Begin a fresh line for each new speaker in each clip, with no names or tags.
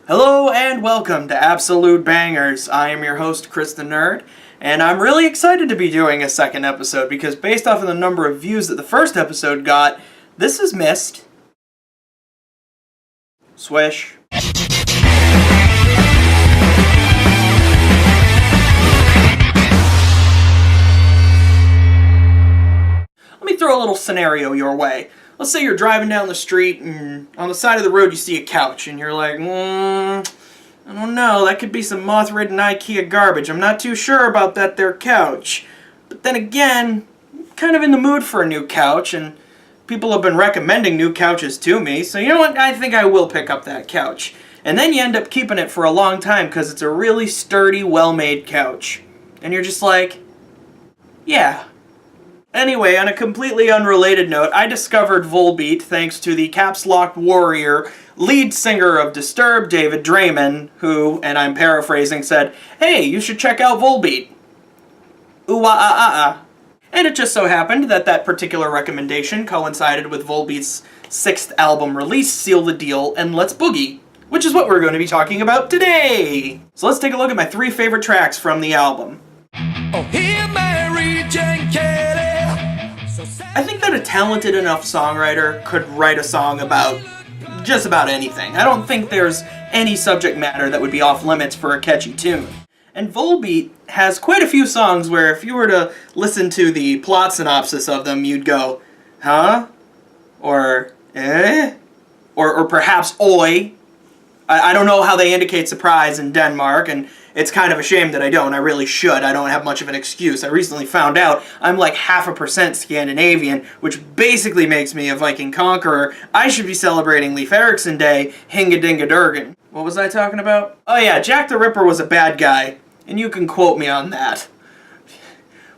Hello and welcome to Absolute Bangers. I am your host, Chris the Nerd, and I'm really excited to be doing a second episode because based off of the number of views that the first episode got, this is missed. Swish. Let me throw a little scenario your way. Let's say you're driving down the street and on the side of the road you see a couch and you're like, I don't know, that could be some moth-ridden IKEA garbage. I'm not too sure about that there couch. But then again, I'm kind of in the mood for a new couch and people have been recommending new couches to me, so you know what, I think I will pick up that couch. And then you end up keeping it for a long time because it's a really sturdy, well-made couch. And you're just like, yeah. Anyway, on a completely unrelated note, I discovered Volbeat thanks to the Caps Locked Warrior, lead singer of Disturbed, David Draymond, who, and I'm paraphrasing, said, "Hey, you should check out Volbeat." Ooh-ah-ah-ah-ah. And it just so happened that that particular recommendation coincided with Volbeat's 6th album release, Seal the Deal, and Let's Boogie, which is what we're going to be talking about today. So let's take a look at my 3 favorite tracks from the album. Oh, here, Mary Jane Kelly. I think that a talented enough songwriter could write a song about just about anything. I don't think there's any subject matter that would be off limits for a catchy tune. And Volbeat has quite a few songs where if you were to listen to the plot synopsis of them, you'd go, huh? Or, eh? Or perhaps oi. I don't know how they indicate surprise in Denmark, and it's kind of a shame that I don't. I really should. I don't have much of an excuse. I recently found out I'm like 0.5% Scandinavian, which basically makes me a Viking conqueror. I should be celebrating Leif Erikson Day, Hinga-Dinga-Durgan. What was I talking about? Oh yeah, Jack the Ripper was a bad guy, and you can quote me on that.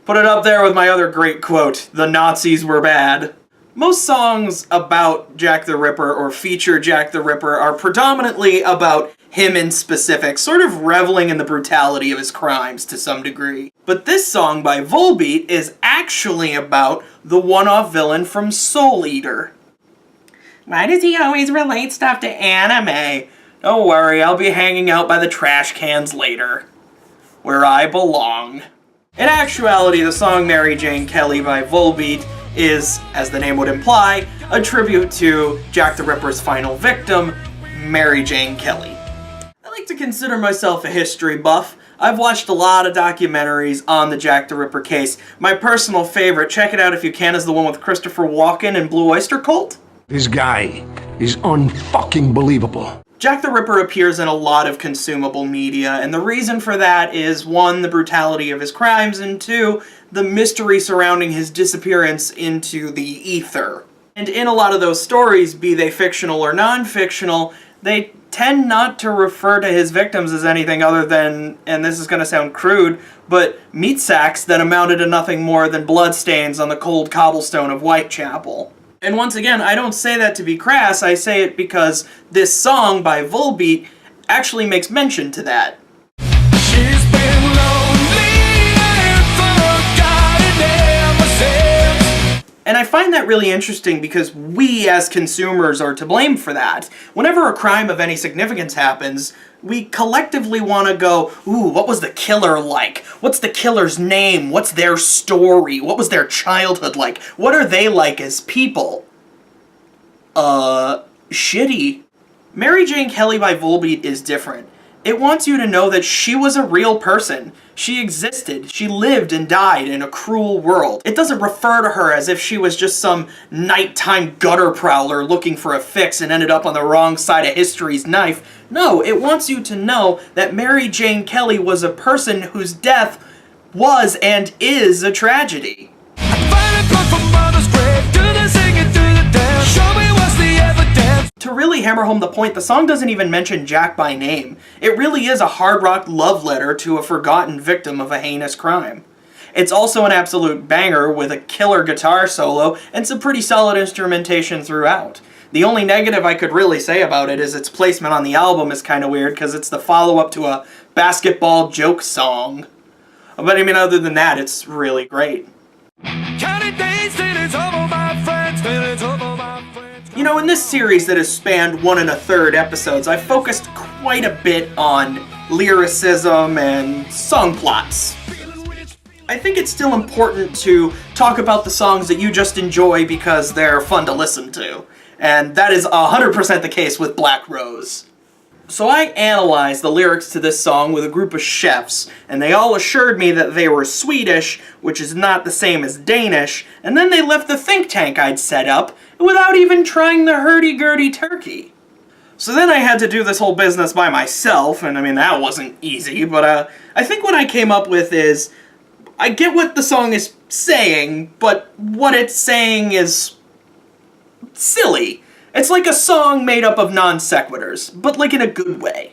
Put it up there with my other great quote, "The Nazis were bad." Most songs about Jack the Ripper or feature Jack the Ripper are predominantly about him in specific, sort of reveling in the brutality of his crimes to some degree. But this song by Volbeat is actually about the one-off villain from Soul Eater. Why does he always relate stuff to anime? Don't worry, I'll be hanging out by the trash cans later, where I belong. In actuality, the song Mary Jane Kelly by Volbeat is, as the name would imply, a tribute to Jack the Ripper's final victim, Mary Jane Kelly. I like to consider myself a history buff. I've watched a lot of documentaries on the Jack the Ripper case. My personal favorite, check it out if you can, is the one with Christopher Walken and Blue Oyster Cult.
This guy is unfucking believable.
Jack the Ripper appears in a lot of consumable media, and the reason for that is 1, the brutality of his crimes, and 2, the mystery surrounding his disappearance into the ether. And in a lot of those stories, be they fictional or non-fictional, they tend not to refer to his victims as anything other than, and this is going to sound crude, but meat sacks that amounted to nothing more than bloodstains on the cold cobblestone of Whitechapel. And once again, I don't say that to be crass, I say it because this song by Volbeat actually makes mention to that. She's been lonely and forgotten ever since. And I find that really interesting because we as consumers are to blame for that. Whenever a crime of any significance happens, we collectively want to go, ooh, what was the killer like? What's the killer's name? What's their story? What was their childhood like? What are they like as people? Shitty. Mary Jane Kelly by Volbeat is different. It wants you to know that she was a real person. She existed. She lived and died in a cruel world. It doesn't refer to her as if she was just some nighttime gutter prowler looking for a fix and ended up on the wrong side of history's knife. No, it wants you to know that Mary Jane Kelly was a person whose death was and is a tragedy. To really hammer home the point, the song doesn't even mention Jack by name. It really is a hard rock love letter to a forgotten victim of a heinous crime. It's also an absolute banger with a killer guitar solo and some pretty solid instrumentation throughout. The only negative I could really say about it is its placement on the album is kind of weird because it's the follow-up to a basketball joke song. But I mean, other than that, it's really great. know, in this series that has spanned 1 1/3 episodes, I've focused quite a bit on lyricism and song plots. I think it's still important to talk about the songs that you just enjoy because they're fun to listen to. And that is 100% the case with Black Rose. So I analyzed the lyrics to this song with a group of chefs, and they all assured me that they were Swedish, which is not the same as Danish, and then they left the think tank I'd set up without even trying the hurdy-gurdy turkey. So then I had to do this whole business by myself, and I mean, that wasn't easy, but I think what I came up with is, I get what the song is saying, but what it's saying is silly. It's like a song made up of non sequiturs, but like in a good way.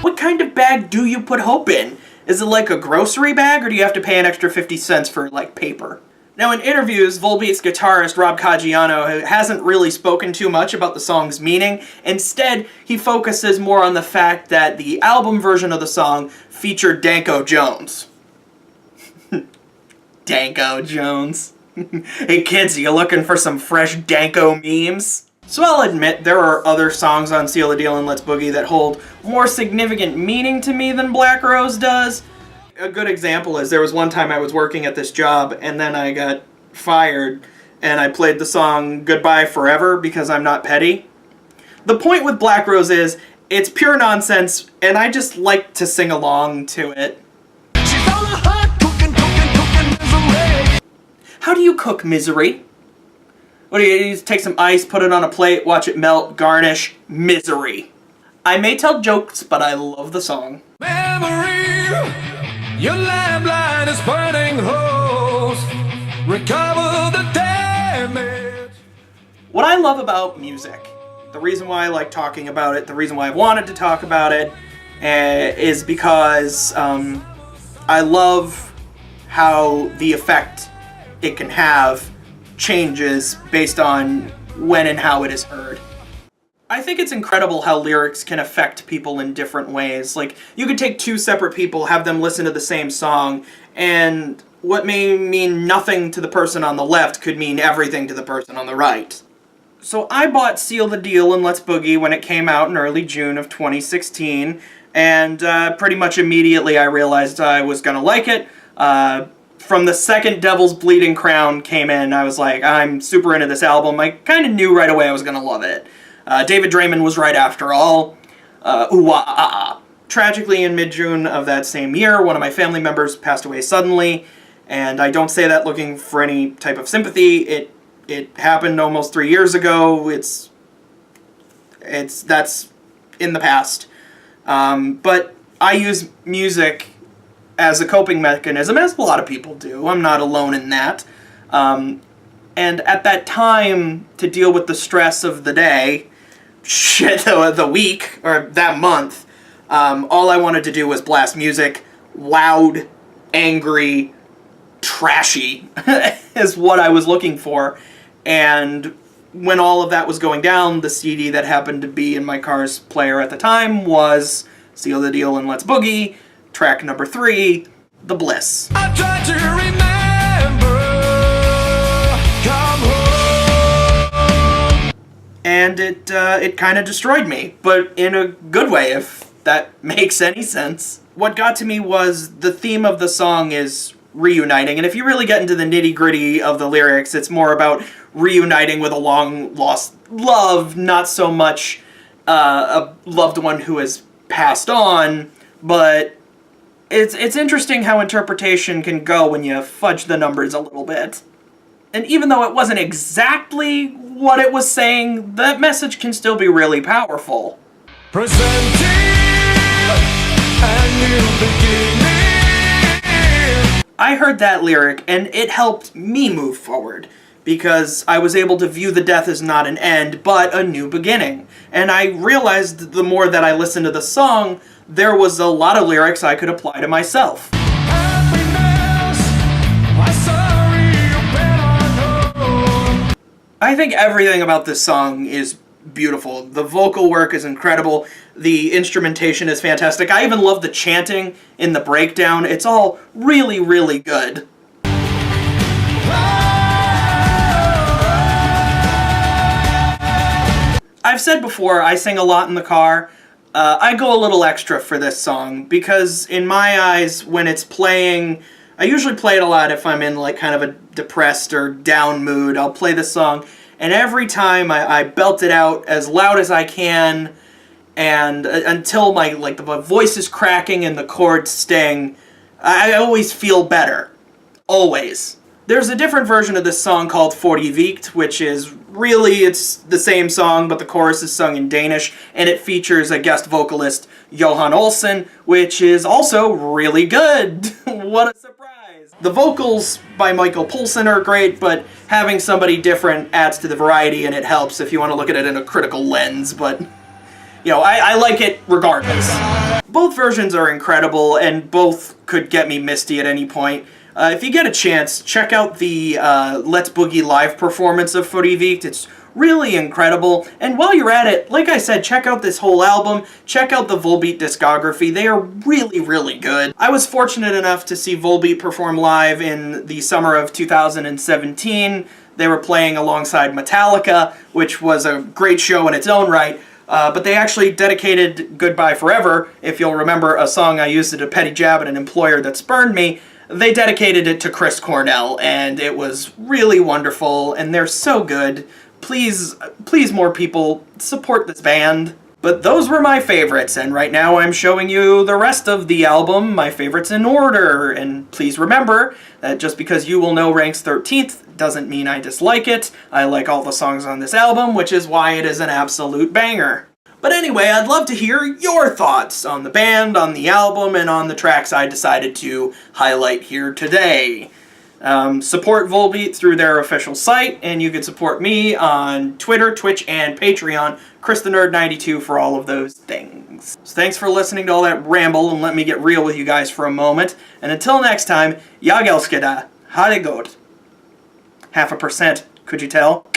What kind of bag do you put hope in? Is it like a grocery bag, or do you have to pay an extra 50 cents for, like, paper? Now, in interviews, Volbeat's guitarist Rob Caggiano hasn't really spoken too much about the song's meaning. Instead, he focuses more on the fact that the album version of the song featured Danko Jones. Danko Jones. Hey kids, are you looking for some fresh Danko memes? So I'll admit, there are other songs on Seal the Deal and Let's Boogie that hold more significant meaning to me than Black Rose does. A good example is there was one time I was working at this job and then I got fired and I played the song Goodbye Forever because I'm not petty. The point with Black Rose is it's pure nonsense and I just like to sing along to it. How do you cook misery? What do you just take some ice, put it on a plate, watch it melt, garnish, misery. I may tell jokes, but I love the song.
Memory, your lamplight is burning hose. Recover the damage.
What I love about music, the reason why I like talking about it, the reason why I wanted to talk about it, is because I love how the effect it can have changes based on when and how it is heard. I think it's incredible how lyrics can affect people in different ways. Like, you could take two separate people, have them listen to the same song, and what may mean nothing to the person on the left could mean everything to the person on the right. So I bought Seal the Deal and Let's Boogie when it came out in early June of 2016, and pretty much immediately I realized I was gonna like it. From the second Devil's Bleeding Crown came in, I was like, I'm super into this album. I kind of knew right away I was going to love it. David Draymond was right after all. Tragically, in mid-June of that same year, one of my family members passed away suddenly, and I don't say that looking for any type of sympathy. It happened almost 3 years ago. That's in the past. But I use music as a coping mechanism, as a lot of people do. I'm not alone in that. And at that time, to deal with the stress of the day, the week, or that month, all I wanted to do was blast music. Loud, angry, trashy is what I was looking for. And when all of that was going down, the CD that happened to be in my car's player at the time was Seal the Deal and Let's Boogie, track number 3, The Bliss.
I try to remember, come home.
And it kind of destroyed me, but in a good way, if that makes any sense. What got to me was the theme of the song is reuniting, and if you really get into the nitty-gritty of the lyrics, it's more about reuniting with a long-lost love, not so much a loved one who has passed on, but it's interesting how interpretation can go when you fudge the numbers a little bit. And even though it wasn't exactly what it was saying, that message can still be really powerful.
Presenting a new beginning.
I heard that lyric, and it helped me move forward, because I was able to view the death as not an end, but a new beginning. And I realized the more that I listened to the song, there was a lot of lyrics I could apply to myself. I think everything about this song is beautiful. The vocal work is incredible. The instrumentation is fantastic. I even love the chanting in the breakdown. It's all really, really good. I've said before, I sing a lot in the car. I go a little extra for this song because in my eyes, when it's playing, I usually play it a lot if I'm in like kind of a depressed or down mood. I'll play this song, and every time I belt it out as loud as I can, and until my the voice is cracking and the chords sting, I always feel better. Always. There's a different version of this song called Volbeat, which is really, it's the same song, but the chorus is sung in Danish, and it features a guest vocalist, Johan Olsen, which is also really good. What a surprise. The vocals by Michael Poulsen are great, but having somebody different adds to the variety, and it helps if you want to look at it in a critical lens, but, you know, I like it regardless. Both versions are incredible, and both could get me misty at any point. If you get a chance, check out the Let's Boogie live performance of Volbeat. It's really incredible. And while you're at it, like I said, check out this whole album. Check out the Volbeat discography. They are really, really good. I was fortunate enough to see Volbeat perform live in the summer of 2017. They were playing alongside Metallica, which was a great show in its own right. But they actually dedicated Goodbye Forever, if you'll remember a song I used at a petty jab at an employer that spurned me. They dedicated it to Chris Cornell, and it was really wonderful, and they're so good. Please, please more people, support this band. But those were my favorites, and right now I'm showing you the rest of the album, my favorites in order. And please remember that just because You Will Know ranks 13th doesn't mean I dislike it. I like all the songs on this album, which is why it is an absolute banger. But anyway, I'd love to hear your thoughts on the band, on the album, and on the tracks I decided to highlight here today. Support Volbeat through their official site, and you can support me on Twitter, Twitch, and Patreon, ChrisTheNerd92 for all of those things. So thanks for listening to all that ramble, and let me get real with you guys for a moment. And until next time, jag älskar dig. Ha det gott. 0.5%, could you tell?